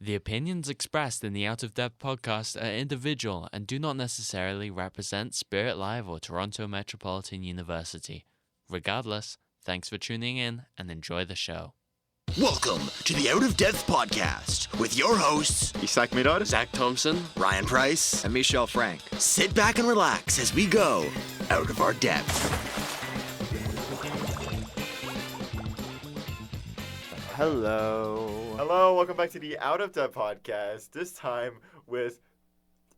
The opinions expressed in the Out of Depth podcast are individual and do not necessarily represent Spirit Live or Toronto Metropolitan University. Regardless, thanks for tuning in and enjoy the show. Welcome to the Out of Depth podcast with your hosts, Isaac Mirar, Zach Thompson, Ryan Price, and Michelle Frank. Sit back and relax as we go out of our depth. Hello, welcome back to the Out of Depth podcast. This time with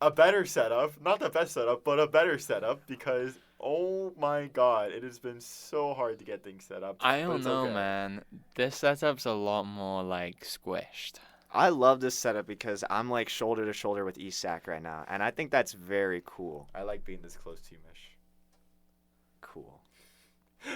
a better setup. Not the best setup, but a better setup because, oh my god, it has been so hard to get things set up. I don't know, man. This setup's a lot more, squished. I love this setup because I'm shoulder to shoulder with Isak right now, and I think that's very cool. I like being this close to you, Mish. Cool.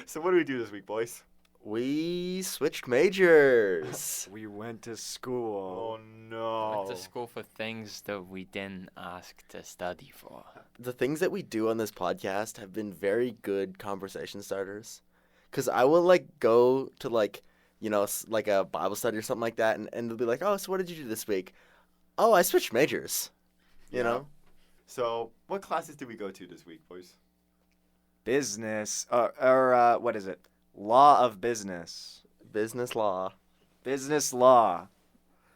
So what do we do this week, boys? We switched majors. We went to school. Oh no. Went to school for things that we didn't ask to study for. The things that we do on this podcast have been very good conversation starters. Because I will, go to, a Bible study or something like that, and they'll be like, oh, so what did you do this week? Oh, I switched majors, you know? So what classes did we go to this week, boys? Business, what is it? Law of business. Business law. Business law.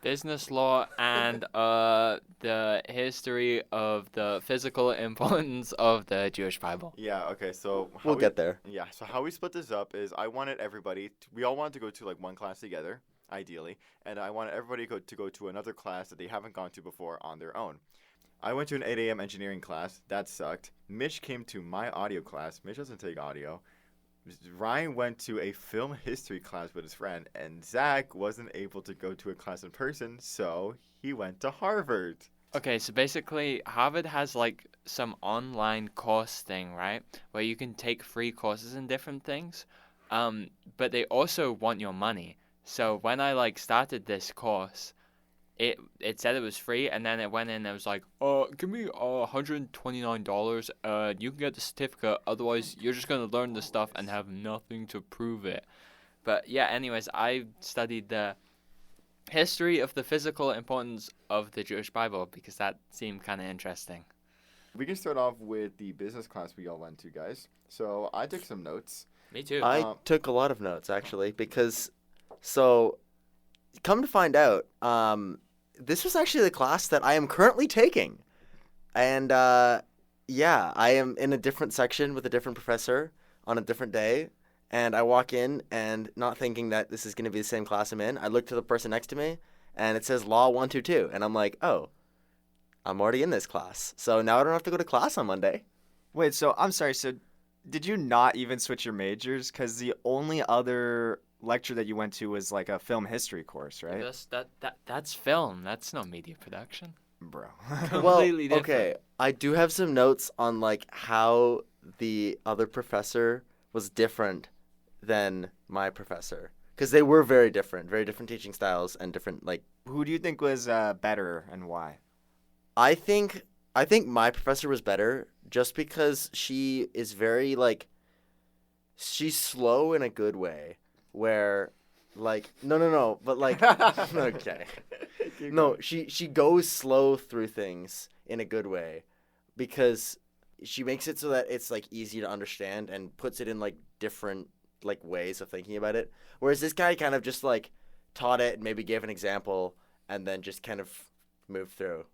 Business law and the history of the physical importance of the Jewish Bible. Yeah, okay, so... We'll get there. Yeah, so how we split this up is I wanted everybody... we all wanted to go to, one class together, ideally, and I wanted everybody to go to another class that they haven't gone to before on their own. I went to an 8 a.m. engineering class. That sucked. Mitch came to my audio class. Mitch doesn't take audio. Ryan went to a film history class with his friend, and Zach wasn't able to go to a class in person, so he went to Harvard. Okay, so basically, Harvard has, some online course thing, right? Where you can take free courses in different things, but they also want your money. So when I, started this course, it said it was free, and then it went in and it was like, give me $129, you can get the certificate, otherwise you're just going to learn the stuff and have nothing to prove it. But yeah, anyways, I studied the history of the physical importance of the Jewish Bible because that seemed kind of interesting. We can start off with the business class we all went to, guys. So I took some notes. Me too. I took a lot of notes, actually, because, so, come to find out, this was actually the class that I am currently taking. And, yeah, I am in a different section with a different professor on a different day. And I walk in and not thinking that this is going to be the same class I'm in, I look to the person next to me and it says Law 122. And I'm like, oh, I'm already in this class. So now I don't have to go to class on Monday. Wait, so I'm sorry. So did you not even switch your majors? Because the only other lecture that you went to was a film history course, right? That's film. That's not media production. Bro. Completely different. Okay, I do have some notes on how the other professor was different than my professor, because they were very different teaching styles and different Who do you think was better and why? I think my professor was better just because she is very she's slow in a good way, where no, but okay. No, she goes slow through things in a good way because she makes it so that it's easy to understand and puts it in different ways of thinking about it. Whereas this guy kind of just taught it and maybe gave an example and then just kind of moved through.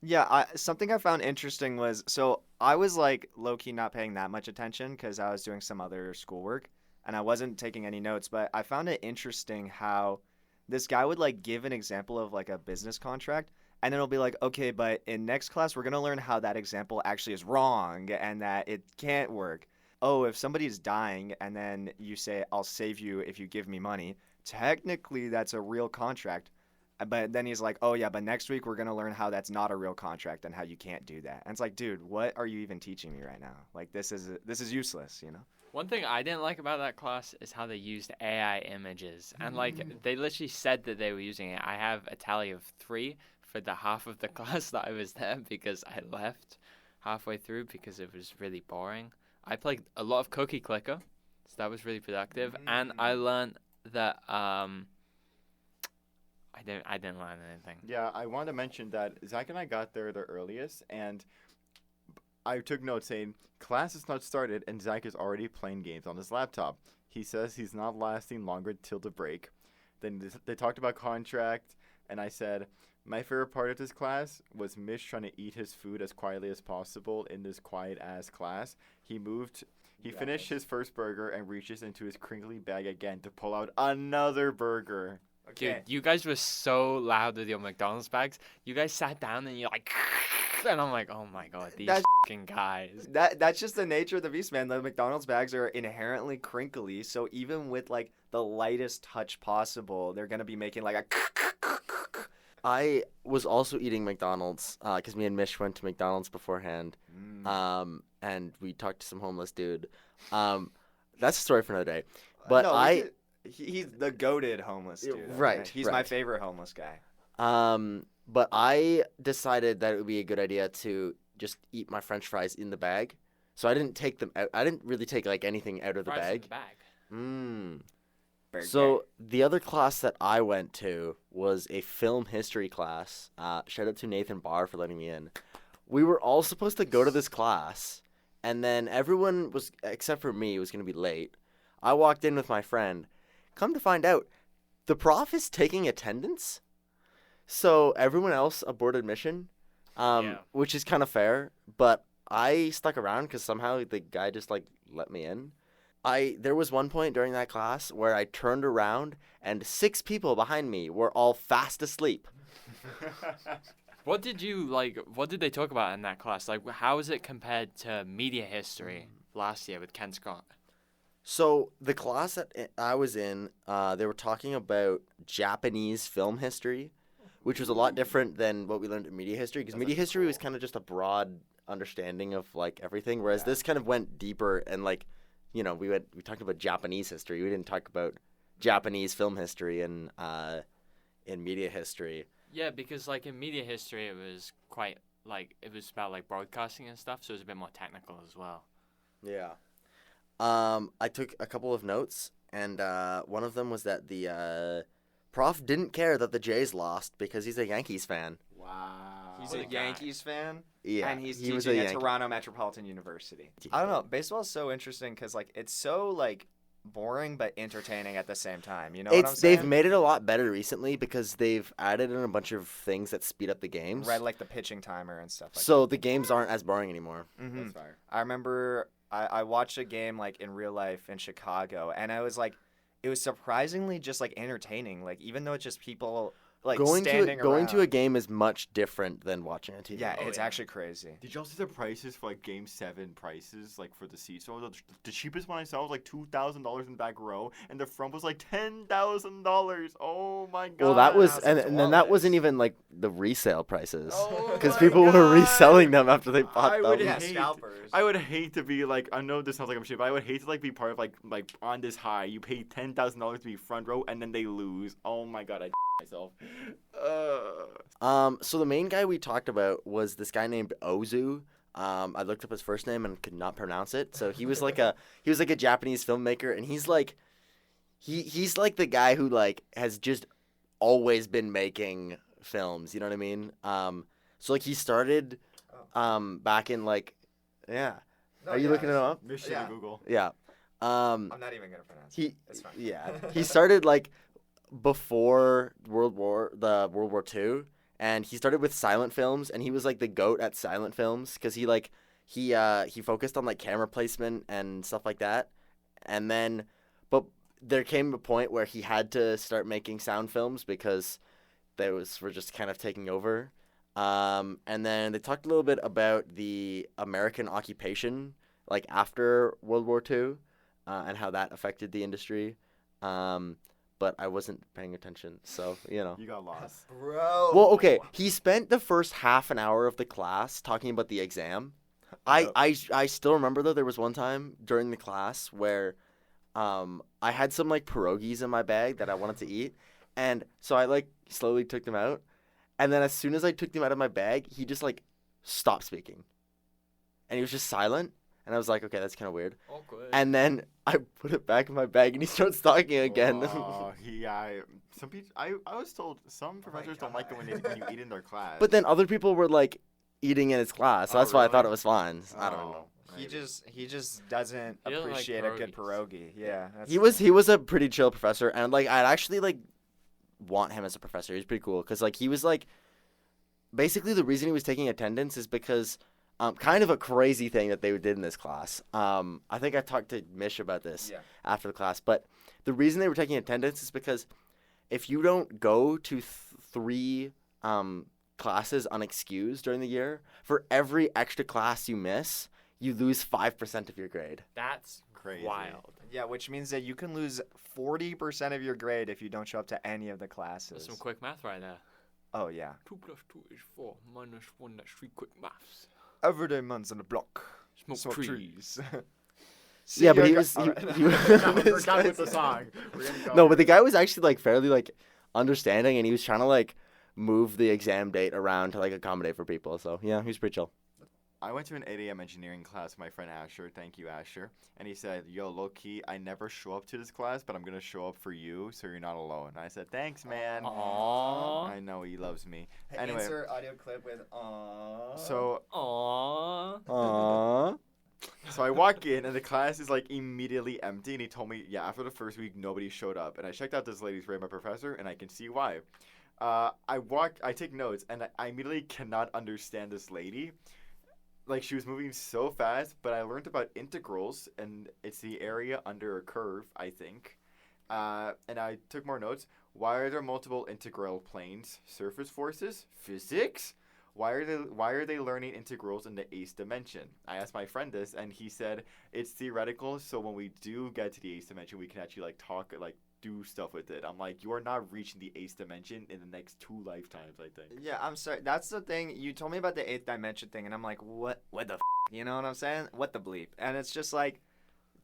Yeah, something I found interesting was, so I was low-key not paying that much attention because I was doing some other schoolwork and I wasn't taking any notes, but I found it interesting how this guy would give an example of a business contract, and then it'll be okay, but in next class we're going to learn how that example actually is wrong and that it can't work. Oh, if somebody's dying and then you say, I'll save you if you give me money, technically that's a real contract. But then he's like, oh yeah, but next week we're going to learn how that's not a real contract and how you can't do that. And it's dude, what are you even teaching me right now? This is useless, you know? One thing I didn't like about that class is how they used AI images. And they literally said that they were using it. I have a tally of 3 for the half of the class that I was there because I left halfway through because it was really boring. I played a lot of Cookie Clicker, so that was really productive. And I learned that I I didn't learn anything. Yeah, I want to mention that Zach and I got there the earliest, and I took notes saying class is not started, and Zach is already playing games on his laptop. He says he's not lasting longer till the break. Then they talked about contract, and I said my favorite part of this class was Mish trying to eat his food as quietly as possible in this quiet ass class. He finished his first burger and reaches into his crinkly bag again to pull out another burger. Dude, you guys were so loud with your McDonald's bags. You guys sat down and you're like, and I'm like, oh my god, these That's- fucking guys. That's just the nature of the beast, man. The McDonald's bags are inherently crinkly, so even with like the lightest touch possible, they're gonna be making like a. I was also eating McDonald's because me and Mish went to McDonald's beforehand, and we talked to some homeless dude. That's a story for another day. But No, he's the goated homeless Yeah, dude. right, Okay? He's my right. favorite homeless guy. But I decided that it would be a good idea to just eat my French fries in the bag. So I didn't take them out. I didn't really take like anything out of the Fries in bag. the bag. Burger. So the other class that I went to was a film history class. Shout out to Nathan Barr for letting me in. We were all supposed to go to this class, and then everyone was, except for me, was going to be late. I walked in with my friend. Come to find out, the prof is taking attendance. So everyone else aborted mission, Yeah. which is kind of fair. But I stuck around because somehow the guy just like let me in. There was one point during that class where I turned around and 6 people behind me were all fast asleep. What did they talk about in that class? Like, how is it compared to media history last year with Ken Scott? So the class that I was in, they were talking about Japanese film history, which was a lot different than what we learned in media history. Because media history was kind of just a broad understanding of like everything, whereas this kind of went deeper and like, you know, we talked about Japanese history. We didn't talk about Japanese film history and in media history. Yeah, because like in media history, it was quite like it was about like broadcasting and stuff, so it was a bit more technical as well. Yeah. I took a couple of notes, and one of them was that the prof didn't care that the Jays lost because he's a Yankees fan. Wow. He's What a a guy. Yankees fan, Yeah, and he's he was teaching a at Yankee. Toronto Metropolitan University. I don't know. Baseball is so interesting because like it's so like boring but entertaining at the same time. You know what I'm saying? They've made it a lot better recently because they've added in a bunch of things that speed up the games. Right, like the pitching timer and stuff like So the games aren't as boring anymore. that. Mhm. That's fire. I remember I watched a game like in real life in Chicago, and I was like, it was surprisingly just like entertaining. Like even though it's just people like going standing to a around. game is much different than watching on TV. Yeah, Oh, it's yeah. actually crazy. Did y'all see the prices for like Game 7 prices, like for the seats? So the cheapest one I saw was like $2,000 in the back row, and the front was like $10,000. Oh my god! Well, that was That's and then that wasn't Wallace. even like the resale prices Oh because my people were God. reselling them after they bought I them. would Yeah, hate- scalpers. I would hate to be like, I know this sounds like I'm shit, but I would hate to like be part of like on this high. You pay $10,000 to be front row, and then they lose. Oh my god, I myself. So the main guy we talked about was this guy named Ozu. I looked up his first name and could not pronounce it. So he was like a Japanese filmmaker, and he's like the guy who like has just always been making films. You know what I mean? So like he started back in like No, Are you yeah, looking it up? Mission Yeah. to Google. Yeah. I'm not even gonna pronounce it. It's fine. He started like before World War II, and he started with silent films, and he was like the goat at silent films because he focused on like camera placement and stuff like that, and then but there came a point where he had to start making sound films because those were just kind of taking over. And then they talked a little bit about the American occupation, like after World War II, and how that affected the industry. But I wasn't paying attention, so, you know. You got lost. Bro. Well, okay, he spent the first half an hour of the class talking about the exam. I still remember, though, there was one time during the class where I had some, like, pierogies in my bag that I wanted to eat, and so I, like, slowly took them out. And then as soon as I took them out of my bag, he just, like, stopped speaking. And he was just silent. And I was like, okay, that's kind of weird. Awkward. And then I put it back in my bag, and he starts talking again. Some people. I was told some professors don't like it when you eat in their class. But then other people were like eating in his class, so Oh, that's why I thought really? it was fine. I don't Oh, know. He maybe. just doesn't He doesn't like appreciate a good pierogies. pierogi. Yeah. That's He was a pretty chill professor, and like I'd actually like want him as a professor. He's pretty cool because like he was like basically the reason he was taking attendance is because kind of a crazy thing that they did in this class. I think I talked to Mish about this Yeah. after the class, but the reason they were taking attendance is because if you don't go to 3 classes unexcused during the year, for every extra class you miss, you lose 5% of your grade. That's Crazy. wild. Yeah, which means that you can lose 40% of your grade if you don't show up to any of the That's classes. some quick math right there. Oh yeah. 2 plus 2 is 4 minus 1. That's 3 quick maths. Everyday man's on the block. Smoke trees. See Yeah, but ya, he gu- was. Alright. He We're done with the song. We're gonna go. No, but the guy was actually like fairly like understanding, and he was trying to like move the exam date around to like accommodate for people. So yeah, he was pretty chill. I went to an 8 a.m. engineering class with my friend Asher. Thank you, Asher. And he said, yo, low key, I never show up to this class, but I'm going to show up for you so you're not alone. I said, thanks, man. Aww. I know he loves me. Anyway, Insert audio clip with aww. so Aww. Aww. so I walk in, and the class is like immediately empty. And he told me, yeah, after the first week, nobody showed up. And I checked out this lady's rate, my professor, and I can see why. I take notes, and I immediately cannot understand this lady. Like, she was moving so fast, but I learned about integrals, and it's the area under a curve, I think. And I took more notes. Why are there multiple integral planes? Surface forces? Physics? Why are they learning integrals in the 8th dimension? I asked my friend this, and he said it's theoretical, so when we do get to the 8th dimension, we can actually, like, talk, like, do stuff with it. I'm like, you are not reaching the 8th dimension in the next 2 lifetimes, I think. Yeah, I'm sorry. That's the thing. You told me about the 8th dimension thing, and I'm like, what the f-? You know what I'm saying? What the bleep? And it's just like,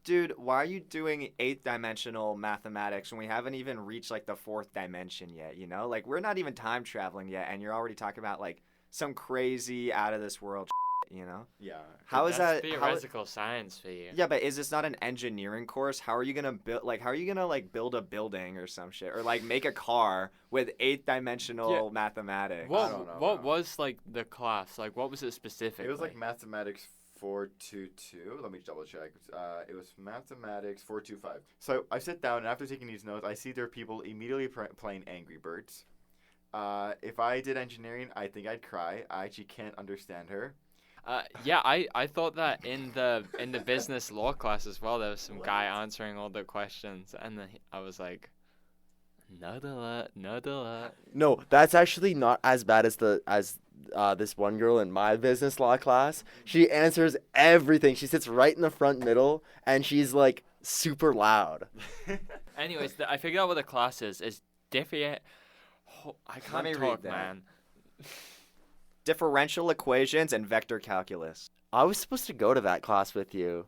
dude, why are you doing 8th dimensional mathematics when we haven't even reached, like, the 4th dimension yet, you know? Like, we're not even time traveling yet, and you're already talking about, like, some crazy out-of-this-world you know? Yeah. How is That's that? theoretical science for you. Yeah, but is this not an engineering course? How are you gonna build? Like, how are you gonna like build a building or some shit, or like make a car with 8th-dimensional mathematics? I don't know, What bro. was like the class? Like, what was it specifically? It was like mathematics 422. Let me double check. It was mathematics 425. So I sit down, and after taking these notes, I see there are people immediately playing Angry Birds. If I did engineering, I think I'd cry. I actually can't understand her. Yeah, I thought that in the business law class as well, there was some guy answering all the questions, and then I was like, nerd alert, nerd alert. No, that's actually not as bad as this one girl in my business law class. She answers everything. She sits right in the front middle, and she's like super loud. Anyways, I figured out what the class is. It's different. I Let can't me read talk, that. man. Differential equations and vector calculus. I was supposed to go to that class with you.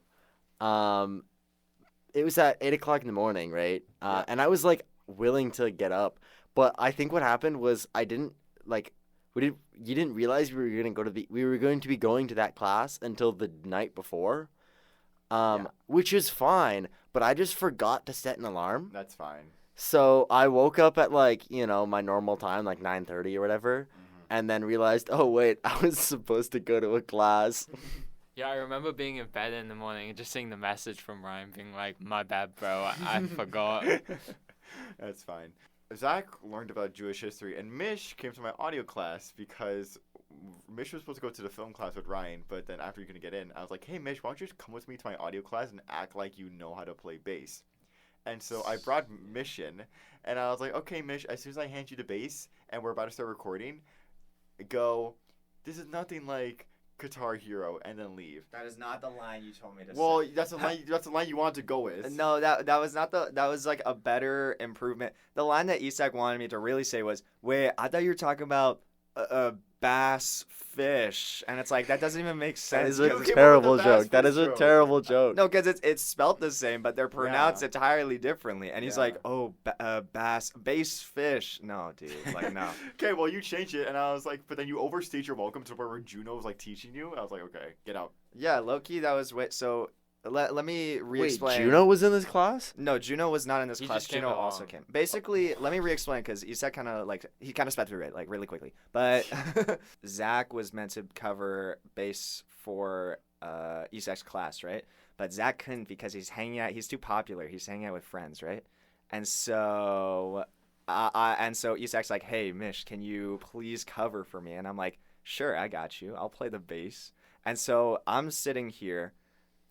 It was at 8:00 in the morning, right? And I was like willing to get up, but I think what happened was I didn't like. You didn't realize we were going to be going to that class until the night before, which is fine. But I just forgot to set an alarm. That's fine. So I woke up at like my normal time, like 9:30 or whatever, and then realized, oh wait, I was supposed to go to a class. Yeah, I remember being in bed in the morning and just seeing the message from Ryan being like, "My bad, bro. I forgot." That's fine. Zach learned about Jewish history, and Mish came to my audio class because Mish was supposed to go to the film class with Ryan, but then after you couldn't get in, I was like, hey, Mish, why don't you just come with me to my audio class and act like you know how to play bass? And so I brought Mish in, and I was like, okay, Mish, as soon as I hand you the bass and we're about to start recording, go, this is nothing like Guitar Hero, and then leave. That is not the line you told me to Well, that's the line you wanted to go with. No, that was not that was like a better improvement. The line that Isak wanted me to really say was, "Wait, I thought you were talking about bass fish, and it's like that doesn't even make That sense. is You a came up with the terrible bass joke. That fish is a joke. terrible joke. No, because it's spelt the same, but they're pronounced Yeah. entirely differently. And he's Yeah. like, "Oh, bass fish." No, dude, like no. Okay, well you changed it, and I was like, but then you overstayed your welcome to the point where Juno was like teaching you. I was like, okay, get out. Yeah, low-key, that was so. Let me Wait, re-explain. Juno was in this class? No, Juno was not in this He class. just came Juno also along. came. Basically, let me re-explain because Isak kind of like he kind of sped through it like really quickly. But Zach was meant to cover bass for Isak's class, right? But Zach couldn't because he's hanging out. He's too popular. He's hanging out with friends, right? And so, Isak's like, "Hey, Mish, can you please cover for me?" And I'm like, "Sure, I got you. I'll play the bass." And so I'm sitting here.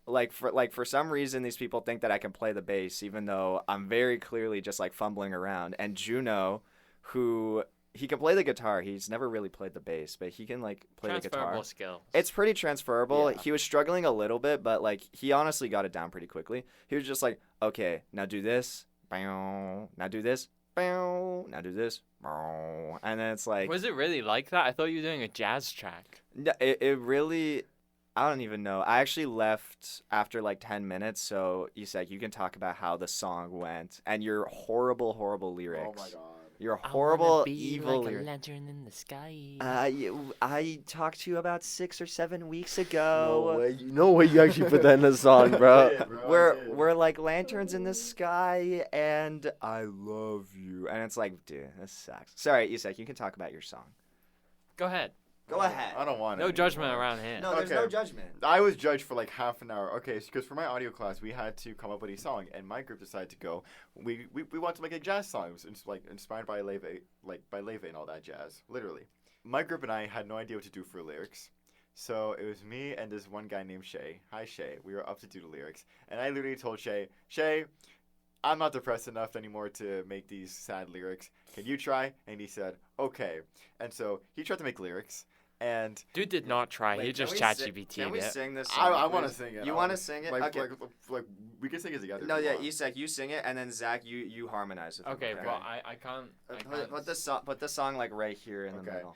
For some reason these people think that I can play the bass even though I'm very clearly just like fumbling around. And Juno, who he can play the guitar, he's never really played the bass, but he can like play the guitar. Transferable skills. It's pretty transferable. Yeah. He was struggling a little bit, but like he honestly got it down pretty quickly. He was just like, "Okay, now do this. Bow. Now do this. Bow. Now do this." Bow. And then it's like Was it really like that? I thought you were doing a jazz track. no, it really, I don't even know. I actually left after like 10 minutes, so Isak, you can talk about how the song went and your horrible, horrible lyrics. Oh my god. Your horrible, be evil like a lyrics. lantern in the sky. I talked to you about 6 or 7 weeks No ago. way. No way you actually put that in the song, bro. Yeah, bro, I We're did. we're like lanterns in the sky, and I love you. And it's like, dude, this sucks. Sorry, Isak, you can talk about your song. Go ahead. Go ahead. I don't want No it judgment anymore. around here. No, there's no Okay. judgment. I was judged for like half an hour. Okay, because for my audio class, we had to come up with a song, and my group decided to go. We want to make a jazz song. It was like inspired by Leve, and all that jazz. Literally, my group and I had no idea what to do for lyrics, so it was me and this one guy named Shay. Hi Shay. We were up to do the lyrics, and I literally told Shay, I'm not depressed enough anymore to make these sad lyrics. Can you try? And he said, okay. And so he tried to make lyrics, and Dude did not try. He just chat GPT'd Can we it. sing this I song? want to please? sing it. You I want to wanna- sing it? Like, Okay. like we can sing it together. No, if you yeah, want. Isak, you sing it, and then Zach, you harmonize with Okay, him. well I can't. I can't. Put the song like right here in the Okay. middle.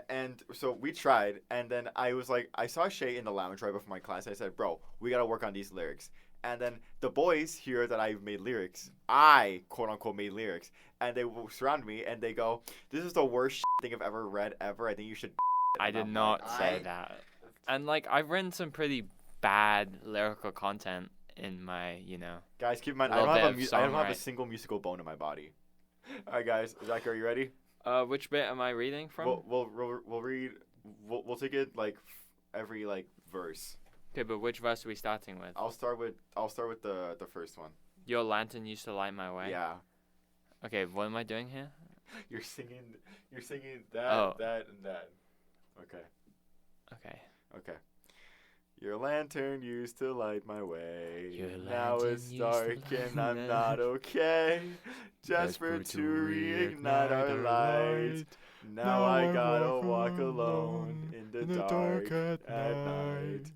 And so we tried, and then I was like, I saw Shay in the lounge right before my class. I said, bro, we gotta work on these lyrics. And then the boys hear that I made lyrics. I quote unquote made lyrics, and they will surround me and they go, "This is the worst thing I've ever read ever. I think you should." I And did I'm not like, say I- that. And like I've written some pretty bad lyrical content in my, Guys, keep in mind, Little I bit don't of have a songwriting. single musical bone in my body. All right, guys, Zach, are you ready? Which bit am I reading from? We'll read. We'll take it like every like verse. Okay, but which verse are we starting with? I'll start with the first one. Your lantern used to light my way. Yeah. Okay, what am I doing here? You're singing that, Oh. that, and that. Okay. Okay. Okay. Your lantern used to light my way. Your Now lantern it's used to dark light and I'm my- not okay. Desperate to reignite our light. Now I gotta walk alone in the dark at night.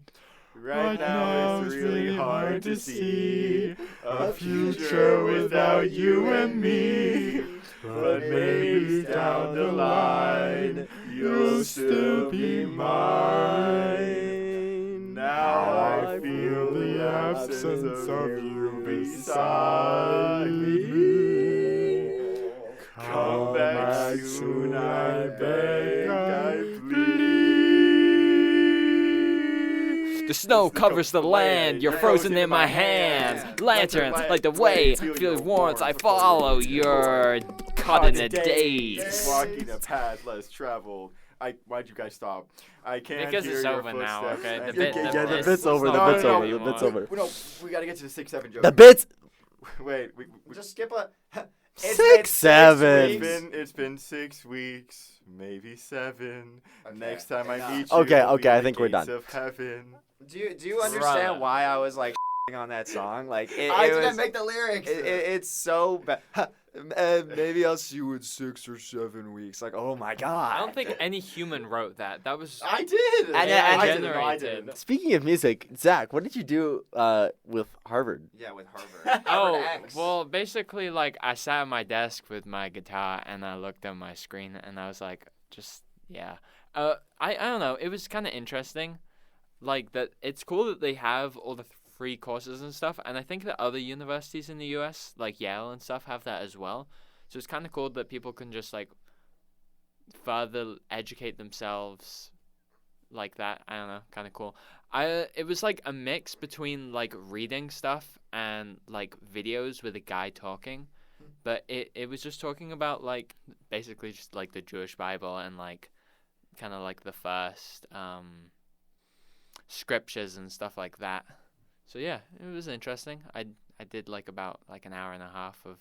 Right now it's really hard to see a future without you and me. But maybe down the line you'll still be mine. Now I feel the absence of you beside me. Come back soon, I beg, I plead. The snow covers the land, you're frozen in my hands. Lanterns light the way, feel the warmth, I follow. You're caught in a daze. Walking a path less traveled. Why'd you guys stop? I can't Because hear it's your over now, footsteps okay? and The bit- your the Yeah, the bit- bit's over, the No, bit's no, over, no, the bit's no. over. No, we gotta get to the 6-7 joke. The bits! Wait, we Just skip a. It's 6, been 7. weeks. it's been 6 weeks, maybe 7. Okay, Next time I enough. meet you, Okay, it'll be okay, I the think we're gates done. Of heaven. Do you understand Brother. why I was like on that song? Like it I was, didn't make the lyrics. it's so bad. Maybe I'll see you in 6 or 7 weeks. Like, oh my god. I don't think any human wrote that. That was I did. And- I and- didn't, no, I generated. didn't. Speaking of music, Zach, what did you do with Harvard? Yeah, with Harvard. Oh, Harvard X. well, basically, like, I sat at my desk with my guitar and I looked at my screen and I was like, just Yeah. I don't know. It was kind of interesting, like that. It's cool that they have all the free courses and stuff, and I think that other universities in the U.S. like Yale and stuff have that as well. So it's kind of cool that people can just like further educate themselves like that. I don't know, kind of cool. It was like a mix between like reading stuff and like videos with a guy talking, but it was just talking about like basically just like the Jewish Bible and like kind of like the first scriptures and stuff like that. So yeah, it was interesting. I did like about like an hour and a half of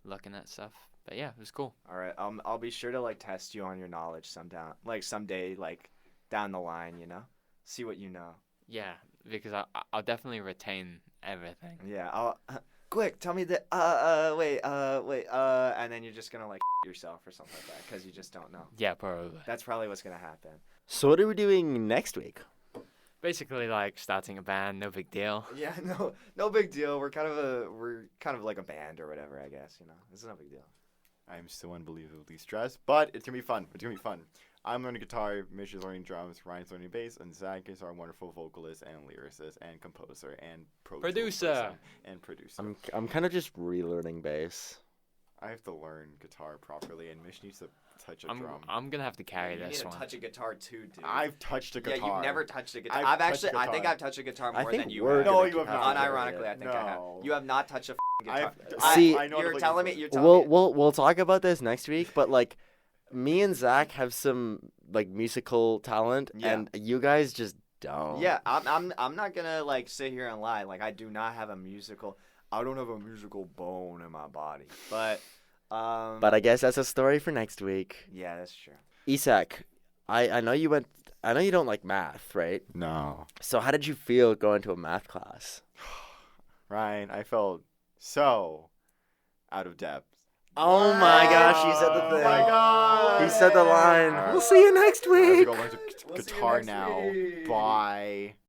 looking at stuff. But yeah, it was cool. All right, I'll be sure to like test you on your knowledge someday, like down the line, you know, see what you know. Yeah, because I'll definitely retain everything. Yeah, I'll quick tell me that wait and then you're just gonna like yourself or something like that because you just don't know. Yeah, probably. That's probably what's gonna happen. So what are we doing next week? Basically, like starting a band, no big deal. Yeah, no big deal. We're kind of like a band or whatever, I guess. You know, it's no big deal. I'm so unbelievably stressed, but it's gonna be fun. It's gonna be fun. I'm learning guitar, Mitch is learning drums, Ryan's learning bass, and Zach is our wonderful vocalist and lyricist and composer and Producer. and producer. I'm kind of just relearning bass. I have to learn guitar properly, and Mitch needs to touch a I'm drum. I'm gonna have to carry You need this to one. touch a guitar too, dude. I've touched a guitar. Yeah, you've never touched a guitar. I've I've touched actually, a I think guitar. I've touched a guitar I more think than you we're have. No, gonna you have have not. to Unironically, do I it. think I have. No. You have not touched a guitar. See- I know You're what telling me. for. You're telling me. We'll talk about this next week, but like me and Zach have some like musical talent, Yeah. and you guys just don't. Yeah, I'm not gonna like sit here and lie. Like I do not have a musical. I don't have a musical bone in my body. But But I guess that's a story for next week. yeah, that's true. Isak, I know you went. I know you don't like math, right? No. So how did you feel going to a math class? Ryan, I felt so out of depth. Oh my gosh, he said the Oh thing. my god. He said the line. Alright. We'll see you next I have to week. go learn We'll see you guitar next now. week. Bye.